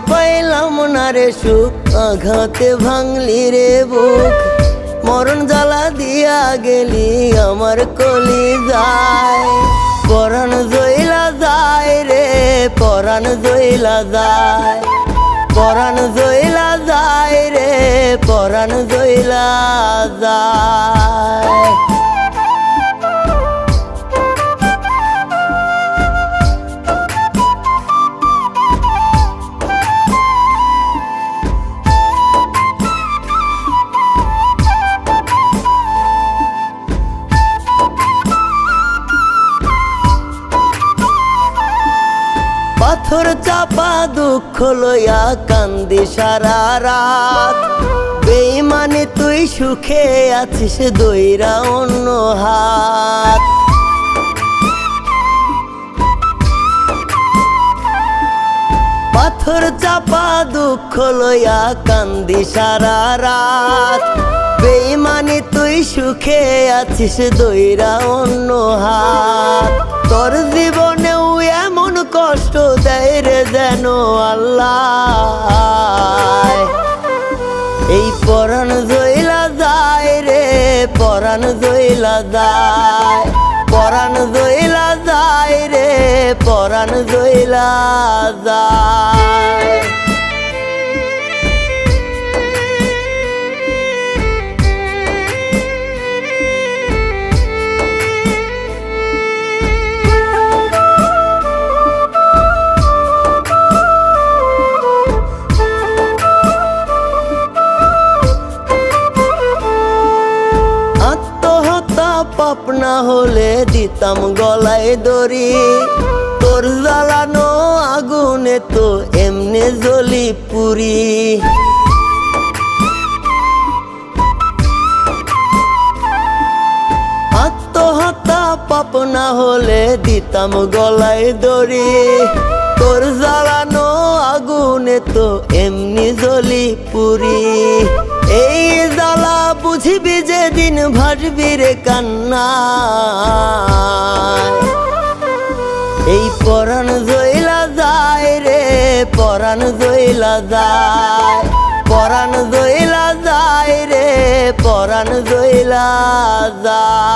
পাইলাম না রে সুখ, আঘাতে ভাঙলি রে বুক। মরণ জ্বালা দিয়া গেলি আমার কলি যায়, পরাণ জইলা যায় রে, পরাণ জইলা যায়, পরাণ জইলা যায় রে, পরাণ জইলা যায়। পাথর চাপা দুঃখ লইয়া কান্দি সারা রাত, বেঈমানে তুই সুখে আছিস দইরা অন্য হাত। পাথর চাপা দুঃখ লইয়া কান্দি সারা রাত, বেঈমানে তুই সুখে আছিস দইরা অন্য হাত। তোর জীবনেও এমন কষ্ট দেয় রে যেন আল্লাহ, এই পরাণ জইলা যায় রে, পরাণ জইলা যায়, পরাণ জইলা যায় রে, পরাণ জইলা যায়। পাপ না হলে দিতাম গলায় দড়ি, তোর জ্বালানো আগুনে তো এমনি জ্বলি পুরি। আত্মহত্যা পাপ না হলে দিতাম গলায় দড়ি, তোর জ্বালানো আগুনে তো এমনি জ্বলি পুরি। এই জ্বালা বুঝবি যেদিন ভাসবি রে কান্নায়, এই পরাণ জইলা যায় রে, পরাণ জইলা যায়, পরাণ জইলা যায় রে, পরাণ জইলা যায়।